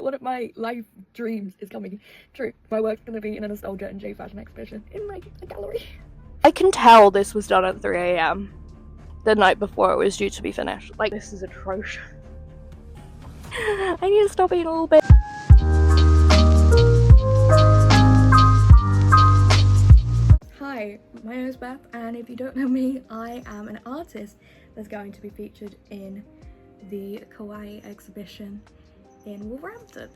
One of my life dreams is coming true. My work's gonna be in a nostalgia and J fashion exhibition in like a gallery. I can tell this was done at 3 AM the night before it was due to be finished. Like, this is atrocious. I need to stop eating a little bit. Hi, my name is Beth, and if you don't know me, I am an artist that's going to be featured in the Kawaii exhibition in Wolverhampton.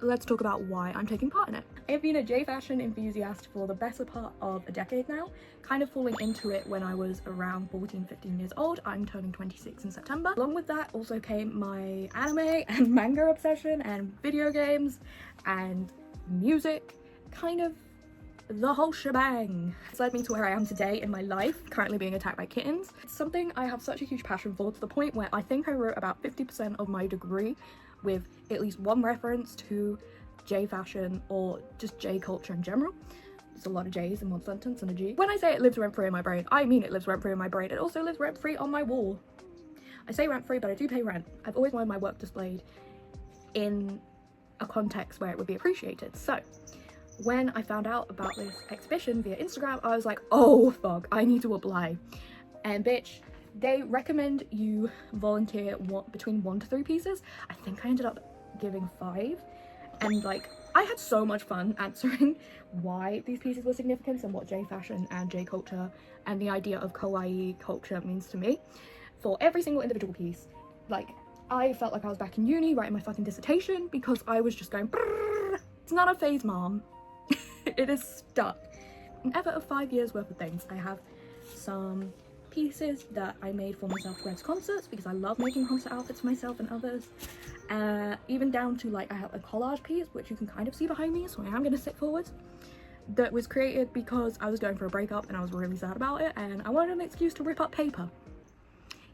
Let's talk about why I'm taking part in it. I've been a J fashion enthusiast for the better part of a decade now, kind of falling into it when I was around 14-15 years old. I'm turning 26 in September. Along with that also came my anime and manga obsession and video games and music, kind of the whole shebang. It's led me to where I am today in my life, currently being attacked by kittens. It's something I have such a huge passion for, to the point where I think I wrote about 50% of my degree with at least one reference to J fashion or just J culture in general. There's a lot of J's in one sentence and a G. When I say it lives rent free in my brain, I mean it lives rent free in my brain. It also lives rent free on my wall. I say rent free, but I do pay rent. I've always wanted my work displayed in a context where it would be appreciated. So when I found out about this exhibition via Instagram, I was like, oh fuck, I need to apply. And bitch, they recommend you volunteer between 1 to 3 pieces. I think I ended up giving 5, and like I had so much fun answering why these pieces were significant and what J fashion and J culture and the idea of Kawaii culture means to me. For every single individual piece, like I felt like I was back in uni writing my fucking dissertation, because I was just going, it's not a phase, mom. It is stuck. An effort of 5 years worth of things. I have some pieces that I made for myself to wear to concerts, because I love making concert outfits for myself and others. Even down to like I have a collage piece, which you can kind of see behind me, so I am going to sit forward, that was created because I was going for a breakup and I was really sad about it and I wanted an excuse to rip up paper.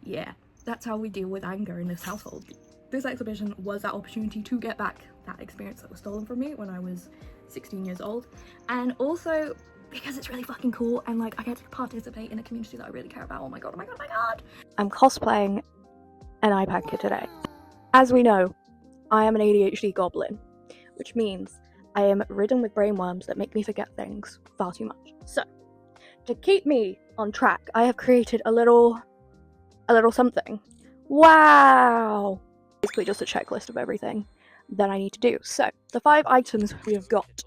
Yeah, that's how we deal with anger in this household. This exhibition was that opportunity to get back that experience that was stolen from me when I was 16 years old, and also because it's really fucking cool and like I get to participate in a community that I really care about. Oh my god, oh my god, oh my god! I'm cosplaying an iPad kid today. As we know, I am an ADHD goblin, which means I am ridden with brainworms that make me forget things far too much. So, to keep me on track, I have created a little something. Wow! Basically just a checklist of everything that I need to do. So, the 5 items we have got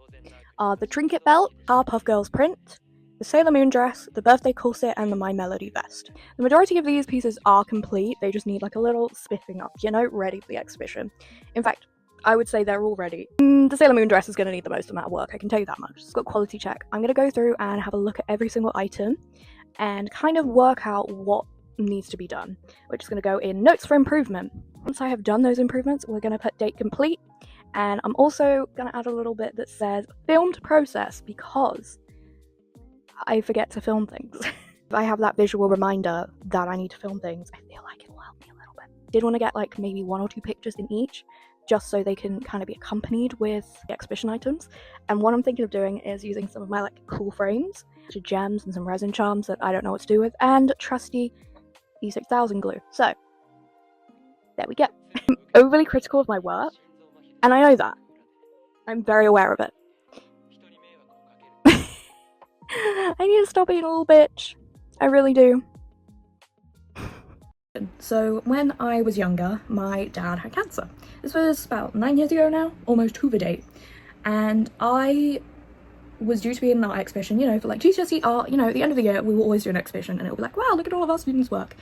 are the trinket belt, PowerPuff Girls print, the Sailor Moon dress, the birthday corset, and the My Melody vest. The majority of these pieces are complete, they just need like a little spiffing up, you know, ready for the exhibition. In fact, I would say they're all ready. The Sailor Moon dress is going to need the most amount of work, I can tell you that much. It's got quality check. I'm going to go through and have a look at every single item and kind of work out what needs to be done, which is going to go in notes for improvement. Once I have done those improvements, we're going to put date complete, and I'm also going to add a little bit that says filmed process, because I forget to film things. If I have that visual reminder that I need to film things, I feel like it will help me a little bit. Did want to get like maybe 1 or 2 pictures in each, just so they can kind of be accompanied with the exhibition items. And what I'm thinking of doing is using some of my like cool frames, which are gems and some resin charms that I don't know what to do with, and trusty E6000 glue. So there we go. I'm overly critical of my work, and I know that. I'm very aware of it. I need to stop being a little bitch. I really do. So when I was younger, my dad had cancer. This was about 9 years ago now, almost to the date. And I was due to be in that exhibition, you know, for like GCSE art, you know, at the end of the year, we will always do an exhibition and it'll be like, wow, look at all of our students' work.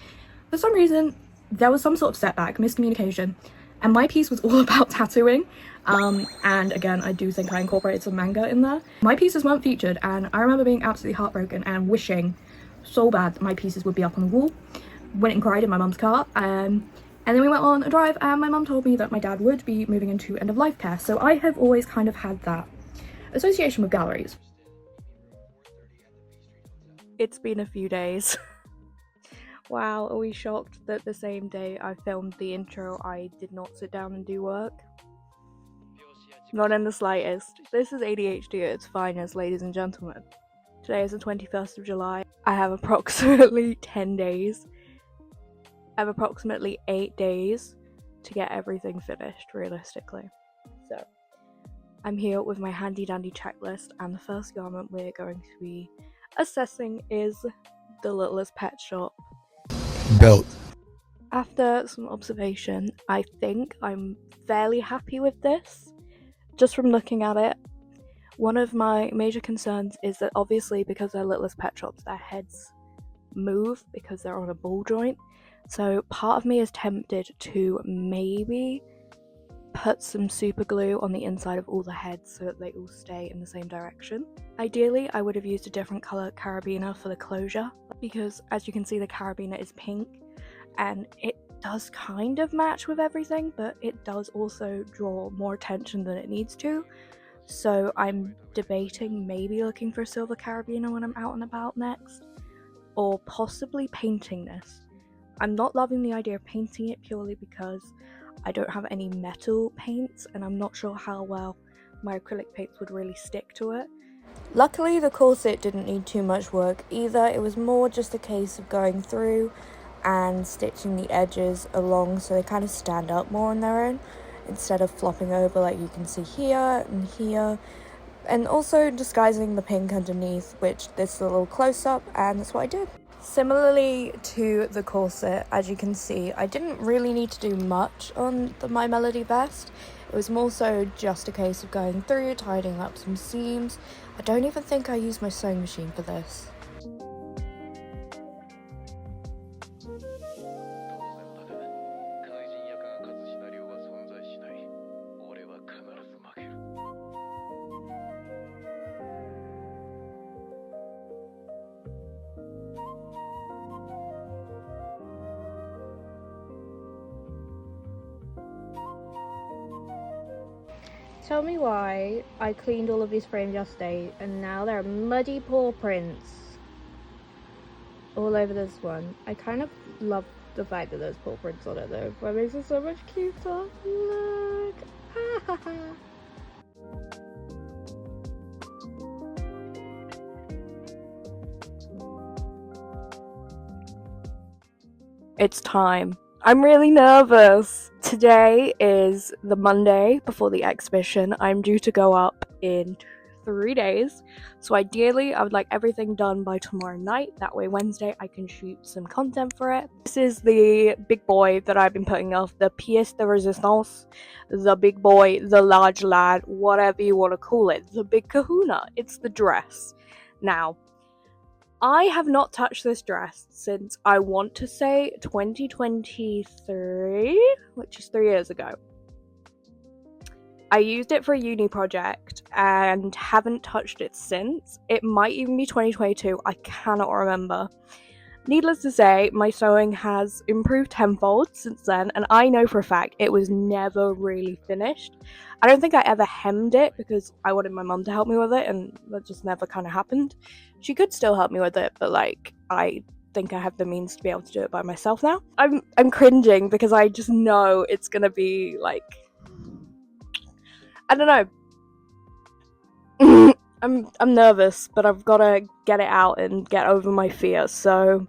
For some reason, there was some sort of setback, miscommunication, and my piece was all about tattooing. And again, I do think I incorporated some manga in there. My pieces weren't featured, and I remember being absolutely heartbroken and wishing so bad that my pieces would be up on the wall. Went and cried in my mum's car, and then we went on a drive, and my mum told me that my dad would be moving into end-of-life care. So I have always kind of had that association with galleries. It's been a few days. Wow, are we shocked that the same day I filmed the intro I did not sit down and do work? Not in the slightest. This is ADHD at its finest, ladies and gentlemen. Today is the 21st of July. I have approximately 10 days I have approximately 8 days to get everything finished, realistically. So, I'm here with my handy dandy checklist, and the first garment we're going to be assessing is the Littlest pet shop belt. After some observation, I think I'm fairly happy with this, just from looking at it. One of my major concerns is that obviously because they're Littlest pet shops, their heads move because they're on a ball joint. So part of me is tempted to maybe put some super glue on the inside of all the heads so that they all stay in the same direction. Ideally, I would have used a different colour carabiner for the closure, because as you can see, the carabiner is pink and it does kind of match with everything, but it does also draw more attention than it needs to. So I'm debating maybe looking for a silver carabiner when I'm out and about next, or possibly painting this. I'm not loving the idea of painting it purely because I don't have any metal paints and I'm not sure how well my acrylic paints would really stick to it. Luckily the corset didn't need too much work either. It was more just a case of going through and stitching the edges along so they kind of stand up more on their own instead of flopping over like you can see here and here, and also disguising the pink underneath, which this is a little close-up, and that's what I did. Similarly to the corset, as you can see, I didn't really need to do much on the My Melody vest. It was more so just a case of going through, tidying up some seams. I don't even think I used my sewing machine for this. Tell me why I cleaned all of these frames yesterday and now there are muddy paw prints all over this one. I kind of love the fact that there's paw prints on it though. That makes it so much cuter. Look! It's time. I'm really nervous. Today is the Monday before the exhibition. I'm due to go up in 3 days. So ideally, I would like everything done by tomorrow night. That way Wednesday I can shoot some content for it. This is the big boy that I've been putting off. The pièce de résistance. The big boy, the large lad, whatever you want to call it. The big kahuna. It's the dress. Now, I have not touched this dress since, I want to say, 2023, which is 3 years ago. I used it for a uni project and haven't touched it since. It might even be 2022, I cannot remember. Needless to say, my sewing has improved tenfold since then, and I know for a fact it was never really finished. I don't think I ever hemmed it because I wanted my mum to help me with it, and that just never kind of happened. She could still help me with it, but like, I think I have the means to be able to do it by myself now. I'm cringing because I just know it's gonna be like, I don't know. I'm nervous, but I've gotta get it out and get over my fear, so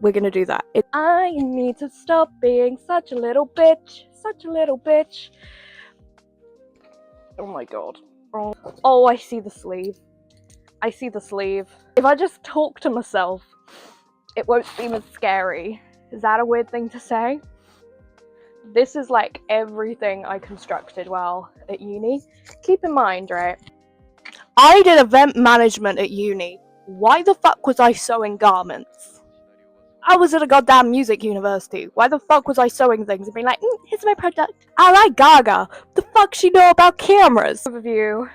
we're gonna do that. I need to stop being such a little bitch. Such a little bitch. Oh my god. Oh, I see the sleeve. I see the sleeve. If I just talk to myself, it won't seem as scary. Is that a weird thing to say? This is like everything I constructed while at uni. Keep in mind, right? I did event management at uni. Why the fuck was I sewing garments? I was at a goddamn music university. Why the fuck was I sewing things and being like, here's my product. I like Gaga. The fuck she know about cameras? Overview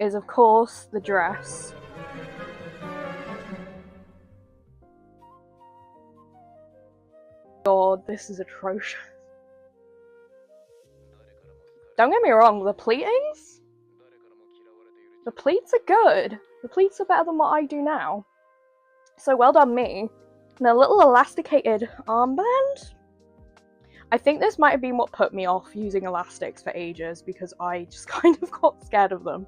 is of course the dress. God, this is atrocious. Don't get me wrong, the pleatings? The pleats are good. The pleats are better than what I do now. So well done me. And a little elasticated armband? I think this might have been what put me off using elastics for ages because I just kind of got scared of them.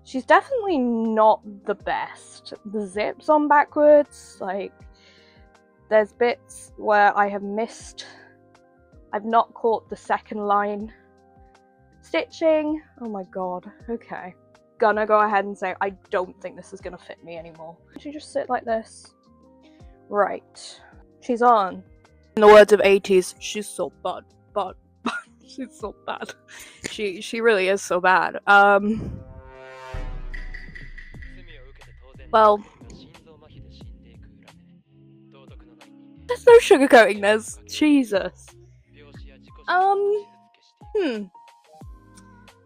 She's definitely not the best. The zips on backwards, like, there's bits where I have missed. I've not caught the second line stitching. Oh my god. Okay. Gonna go ahead and say I don't think this is gonna fit me anymore. She just sit like this. Right. She's on. In the words of 80s, she's so bad. She's so bad. She really is so bad. Well, there's no sugarcoating this. Jesus.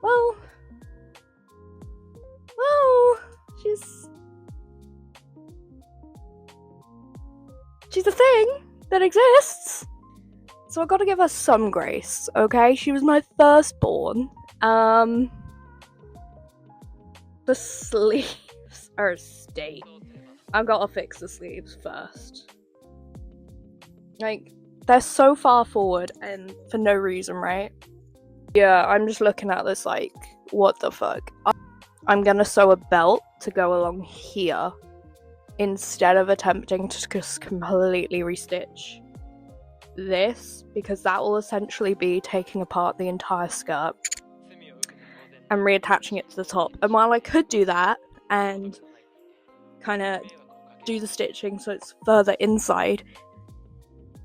Well, she's a thing that exists. So I gotta give her some grace, okay? She was my firstborn. The sleeves are a state. I've gotta fix the sleeves first. Like, they're so far forward and for no reason, right? Yeah, I'm just looking at this like, what the fuck? I'm gonna sew a belt to go along here instead of attempting to just completely restitch this, because that will essentially be taking apart the entire skirt and reattaching it to the top. And while I could do that and kind of do the stitching so it's further inside,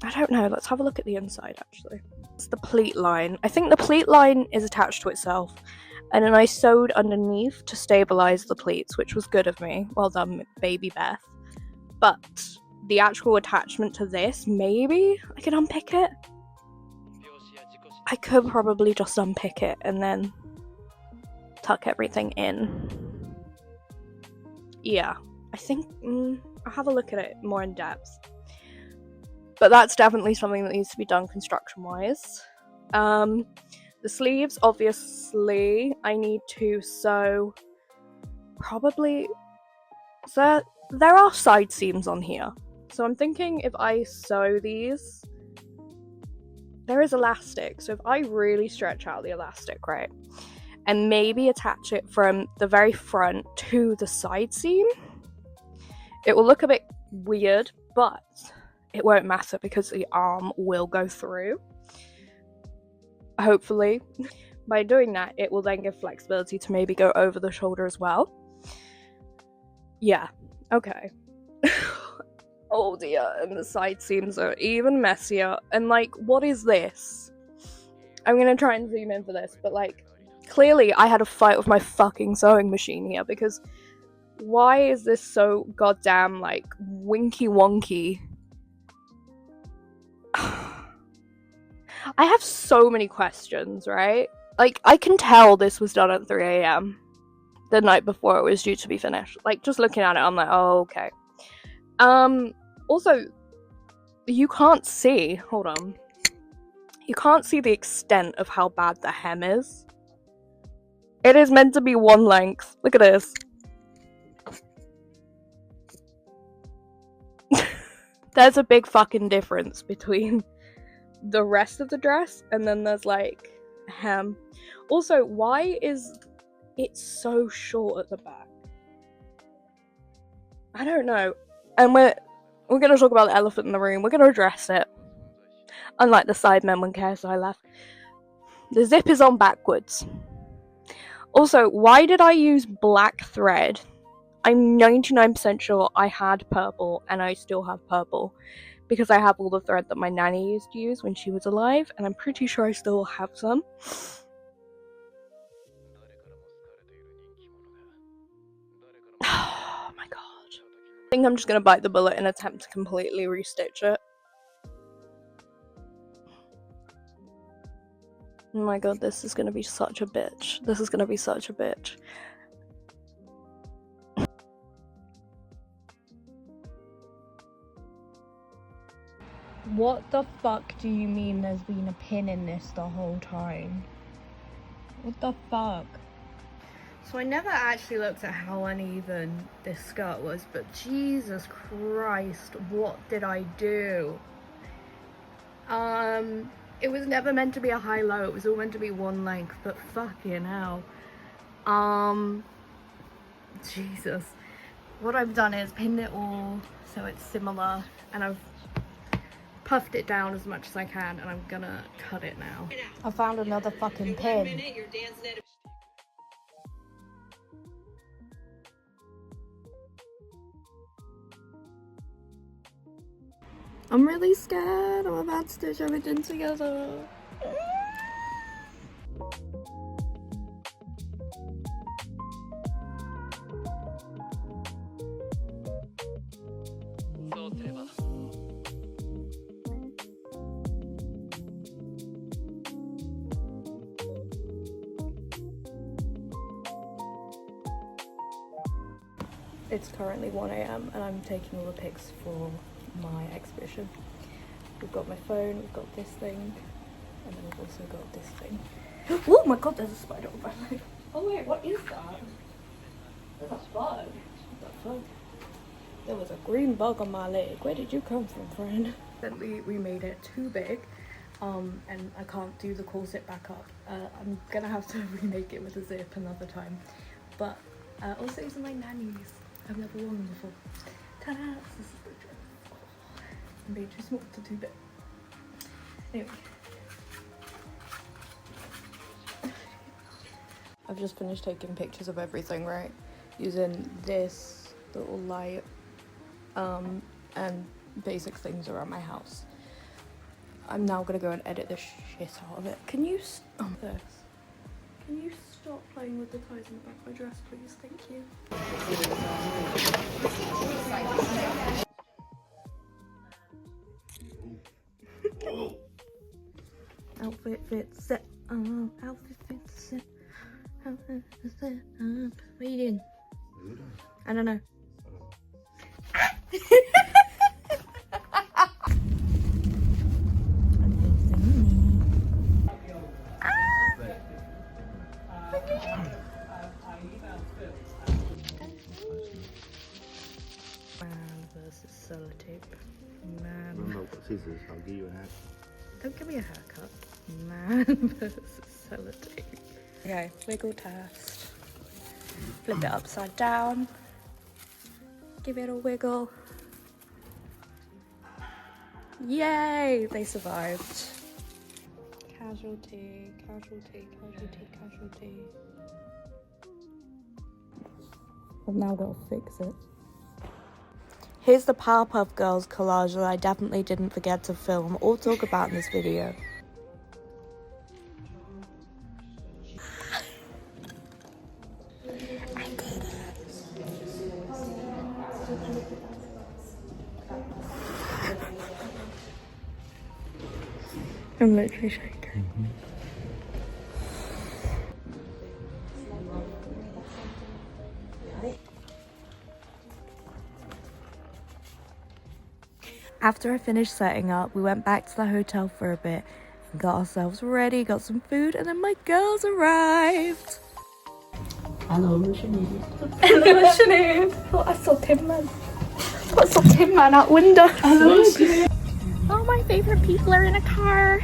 I don't know, let's have a look at the inside actually. It's the pleat line. I think the pleat line is attached to itself, and then I sewed underneath to stabilize the pleats, which was good of me. Well done, baby Beth. But the actual attachment to this, maybe I could unpick it. I could probably just unpick it and then tuck everything in. Yeah, I think I'll have a look at it more in depth. But that's definitely something that needs to be done construction-wise. The sleeves, obviously, I need to sew probably... So there are side seams on here. So I'm thinking if I sew these... There is elastic, so if I really stretch out the elastic, right, and maybe attach it from the very front to the side seam, it will look a bit weird, but it won't matter because the arm will go through. Hopefully. By doing that, it will then give flexibility to maybe go over the shoulder as well. Yeah, okay. Oh dear, and the side seams are even messier. And like, what is this? I'm gonna try and zoom in for this, but like, clearly I had a fight with my fucking sewing machine here, because why is this so goddamn like winky wonky? I have so many questions, right? Like, I can tell this was done at 3 AM the night before it was due to be finished. Like, just looking at it, I'm like, oh, okay. Also, you can't see, hold on. You can't see the extent of how bad the hem is. It is meant to be one length. Look at this. There's a big fucking difference between the rest of the dress and then there's like hem. Also, why is it so short at the back? I don't know. And we're gonna talk about the elephant in the room. We're gonna address it. Unlike the Sidemen when KSI left. The zip is on backwards. Also, why did I use black thread? I'm 99% sure I had purple and I still have purple, because I have all the thread that my nanny used to use when she was alive, and I'm pretty sure I still have some. Oh my god. I think I'm just gonna bite the bullet and attempt to completely restitch it. Oh my god, this is gonna be such a bitch. This is gonna be such a bitch. What the fuck do you mean there's been a pin in this the whole time? What the fuck? So I never actually looked at how uneven this skirt was, but Jesus Christ, what did I do? It was never meant to be a high-low, it was all meant to be one length, but fucking hell. Jesus. What I've done is pinned it all so it's similar, and I've puffed it down as much as I can, and I'm gonna cut it now. I found another fucking pin. I'm really scared. I'm about to stitch everything together. It's currently 1 AM and I'm taking all the pics for my exhibition. We've got my phone, we've got this thing, and then we've also got this thing. Oh my god, there's a spider on my leg. Oh wait, what is that? There's a bug. What the fuck? There was a green bug on my leg. Where did you come from, friend? We made it too big, and I can't do the corset back up. I'm gonna have to remake it with a zip another time. But also these are my nannies. I've never worn them before. Ta-da! This is the dress. I'm being too small to too big. Anyway. I've just finished taking pictures of everything, right? Using this little light, and basic things around my house. I'm now gonna go and edit the shit out of it. Can you this? Can you stop playing with the ties in the back of my dress, please? Thank you. Outfit fits set. Outfit fits set. Outfit fits set. What are you doing? I don't know. Man versus sellotape. Man. Remember, I've got scissors, I'll give you a haircut. Don't give me a haircut. Man versus sellotape. Okay, wiggle test. Flip it upside down. Give it a wiggle. Yay! They survived. Casualty, casualty, casualty, casualty. I've now got to fix it. Here's the Powerpuff Girls collage that I definitely didn't forget to film or talk about in this video. I'm literally shaking. After I finished setting up, we went back to the hotel for a bit and got ourselves ready, got some food, and then my girls arrived. Hello, Shanice. Hello, Shanice. Oh, I saw Tin Man. I saw Tin Man out window. Hello, Shanice. All my favourite people are in a car.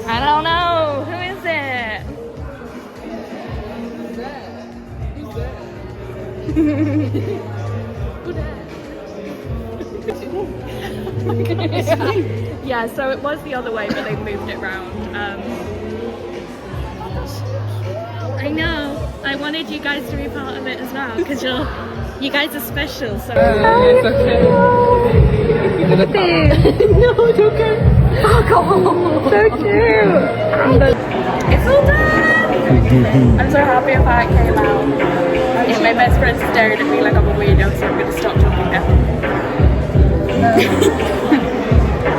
I don't know. Who is it? Yeah, so it was the other way, but they moved it round. I know. I wanted you guys to be part of it as well, because you guys are special. So. It's okay. No, it's okay. Fuck off. So cute. It's all done. I'm so happy if that came out. Yeah, my best friend's staring at me like I'm a weirdo, so I'm going to stop talking now.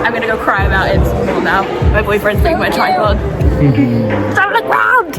I'm going to go cry about it some more now. My boyfriend's taking my tripod. Don't look round!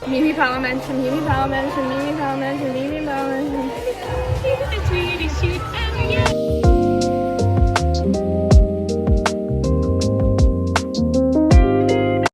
Mimi Power Mansion, Mimi Power Mansion, Mimi Power Mansion, Mimi Power Mansion.